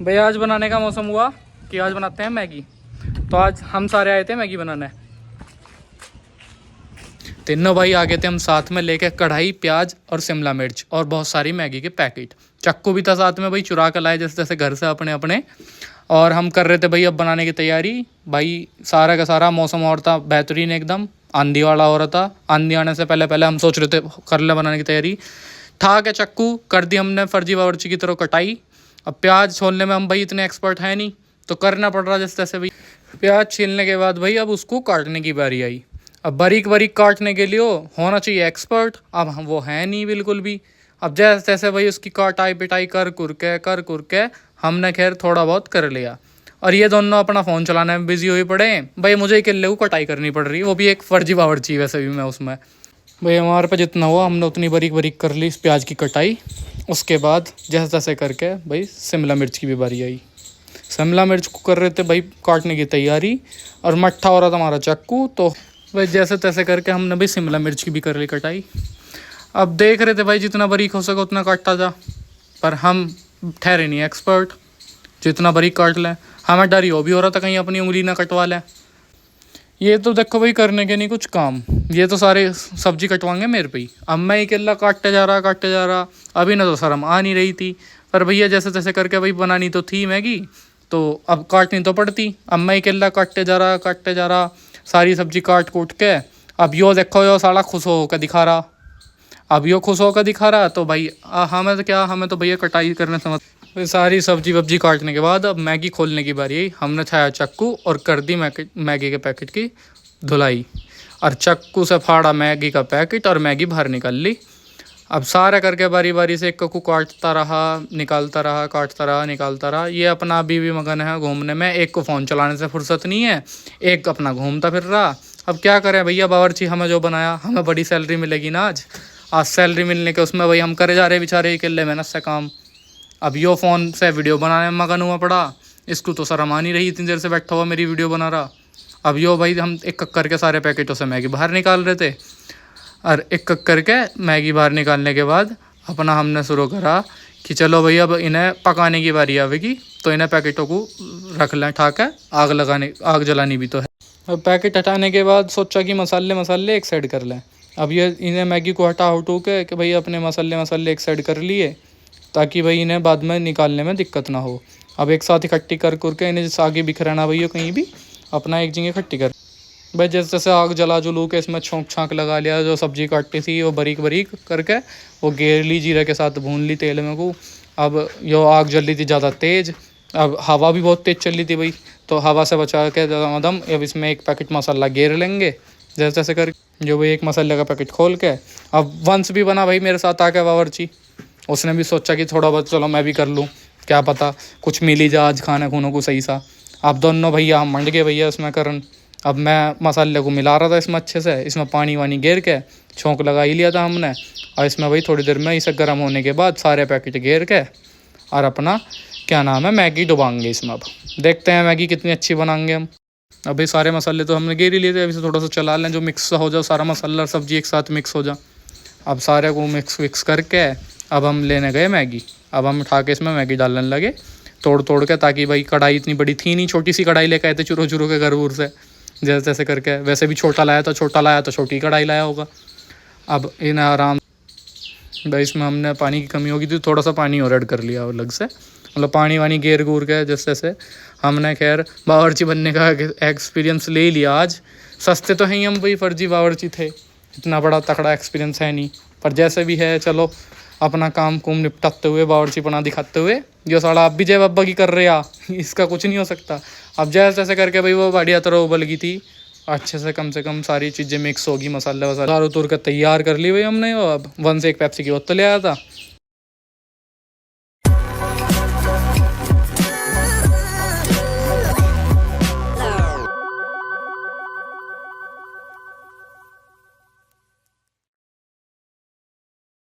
भैया आज बनाने का मौसम हुआ कि आज बनाते हैं मैगी। तो आज हम सारे आए थे मैगी बनाने। तीनों भाई आ गए थे हम साथ में लेके कढ़ाई, प्याज और शिमला मिर्च और बहुत सारी मैगी के पैकेट। चक्कू भी था साथ में भाई, चुरा कर लाए जैसे जैसे घर से अपने अपने। और हम कर रहे थे भाई अब बनाने की तैयारी। भाई सारा का सारा मौसम और था बेहतरीन एकदम, आंधी वाला हो रहा था। आंधी आने से पहले पहले हम सोच रहे थे कर ले बनाने की तैयारी। ठा के चक्कू कर दी हमने फर्जी बावर्ची की तरह कटाई। अब प्याज छोलने में हम भाई इतने एक्सपर्ट हैं नहीं, तो करना पड़ रहा जैसे तैसे भाई। प्याज छीलने के बाद भाई अब उसको काटने की बारी आई। अब बारीक बारीक काटने के लिए होना चाहिए एक्सपर्ट, अब हम वो हैं नहीं बिल्कुल भी। अब जैसे तैसे भाई उसकी काटाई पिटाई कर कुर के हमने खैर थोड़ा बहुत कर लिया। और ये दोनों अपना फ़ोन चलाने में बिजी हुए पड़े हैं भाई। मुझे अकेले को कटाई करनी पड़ रही है, वो भी एक फर्जी बावर्ची वैसे भी मैं उसमें। भाई हमारे पे जितना हुआ हमने उतनी बारीक बारीक कर ली इस प्याज की कटाई। उसके बाद जैसे तैसे करके भाई शिमला मिर्च की भी बारी आई। शिमला मिर्च को कर रहे थे भाई काटने की तैयारी, और मट्ठा हो रहा था हमारा चक्कू। तो भाई जैसे तैसे करके हमने भाई शिमला मिर्च की भी कर ली कटाई। अब देख रहे थे भाई जितना बारीक हो सके उतना काटता जा, पर हम ठहरे नहीं एक्सपर्ट, जितना बारीक काट लें। हमें डर ही भी हो रहा था कहीं अपनी उंगली ना कटवा लें। ये तो देखो भाई करने के नहीं कुछ काम, ये तो सारे सब्जी कटवाएंगे मेरे पे ही। अब मैं ही अकेला काटते जा रहा। अभी ना तो शर्म आ नहीं रही थी, पर भैया जैसे तैसे करके भाई बनानी तो थी मैगी, तो अब काटनी तो पड़ती। अब मैं ही अकेला काटते जा रहा सारी सब्जी काट कूट के। अब यो देखो यो साला खुश होकर दिखा रहा। अब यो खुश होकर दिखा रहा तो भाई हमें तो क्या, हमें तो भैया कटाई करने समझ। फिर सारी सब्जी वब्जी काटने के बाद अब मैगी खोलने की बारी आई। हमने छाया चक्कू और कर दी मैगी के पैकेट की धुलाई, और चक्कू से फाड़ा मैगी का पैकेट और मैगी बाहर निकाल ली। अब सारा करके बारी बारी से एक कक्कू काटता रहा, निकालता रहा, काटता रहा, निकालता रहा। ये अपना अभी भी मगन है घूमने में, एक को फ़ोन चलाने से फुर्सत नहीं है, एक अपना घूमता फिर रहा। अब क्या करें भैया, बावर्ची हमें जो बनाया, हमें बड़ी सैलरी मिलेगी ना आज सैलरी मिलने के उसमें भाई हम करे जा रहे बेचारे अकेले मेहनत से काम। अब यो फ़ोन से वीडियो बनाने में मगन हुआ पड़ा, इसको तो शर्म आ नहीं रही, इतनी देर से बैठा हुआ मेरी वीडियो बना रहा। अब यो भाई हम एक एक करके सारे पैकेटों से मैगी बाहर निकाल रहे थे, और एक एक करके मैगी बाहर निकालने के बाद अपना हमने शुरू करा कि चलो भाई अब इन्हें पकाने की बारी आवेगी, तो इन्हें पैकेटों को रख लें ठा के, आग जलानी भी तो है। अब पैकेट हटाने के बाद सोचा कि मसाले एक साइड कर लें। अब ये इन्हें मैगी को हटा उठू के कि भाई अपने मसाले एक साइड कर लिए, ताकि भाई इन्हें बाद में निकालने में दिक्कत ना हो। अब एक साथ इकट्ठी कर के इन्हें जैसे आगे बिखराना भैया कहीं भी, अपना एक जगह इकट्ठी कर भाई। जैसे जैसे आग जला जुलू के इसमें छोंक छाँक लगा लिया, जो सब्ज़ी काटती थी वो बारीक करके वो घेर ली, जीरे के साथ भून ली तेल में को। अब यो आग जल रही थी ज़्यादा तेज़, अब हवा भी बहुत तेज़ चल रही थी भाई, तो हवा से बचा के दम अब इसमें एक पैकेट मसाला घेर लेंगे जैसे तैसे कर। जो भाई एक मसाले का पैकेट खोल के, अब वंश भी बना भाई मेरे साथ आके बावर्ची। उसने भी सोचा कि थोड़ा बहुत चलो मैं भी कर लूँ, क्या पता कुछ मिल ही जा आज खाने खूनों को सही सा। अब दोनों भैया हम मंड गए भैया इसमें करन। अब मैं मसाले को मिला रहा था इसमें अच्छे से, इसमें पानी वानी घेर के छोंक लगा ही लिया था हमने। और इसमें भाई थोड़ी देर में इसे गर्म होने के बाद सारे पैकेट घेर के और अपना क्या नाम है मैगी डुबाएंगे इसमें। अब देखते हैं मैगी कितनी अच्छी बनाएंगे हम। अभी सारे मसाले तो हमने घेर ही लिए थे, अभी से थोड़ा सा चला लें जो मिक्स हो जाए, सारा मसाला सब्जी एक साथ मिक्स हो जाए। अब सारे को मिक्स करके अब हम लेने गए मैगी। अब हम उठा के इसमें मैगी डालने लगे तोड़ के, ताकि भाई कढ़ाई इतनी बड़ी थी नहीं, छोटी सी कढ़ाई लेके आए थे चुरो के घर से जैसे तैसे करके। वैसे भी छोटा लाया तो छोटी कढ़ाई लाया होगा। अब इन्हें आराम भाई इसमें हमने पानी की कमी होगी थी, थोड़ा सा पानी और ऐड कर लिया अलग से, मतलब पानी वानी घेर घूर के जैसे तैसे। हमने खैर बावर्ची बनने का एक्सपीरियंस ले लिया आज। सस्ते तो हैं ही हम भाई, फर्जी बावर्ची थे, इतना बड़ा तकड़ा एक्सपीरियंस है नहीं, पर जैसे भी है चलो अपना काम कुम निपटाते हुए बावर्ची बना दिखाते हुए। जो साड़ा अब भी जय बाबा की कर रहे आ इसका कुछ नहीं हो सकता। अब जैसे तैसे करके भाई वो बढ़िया तरह उबल गई थी अच्छे से कम सारी चीज़ें मिक्स होगी, मसाले वसाले उतार के तैयार कर ली भाई हमने। अब वन से एक पेप्सी की बोतल ले आया था,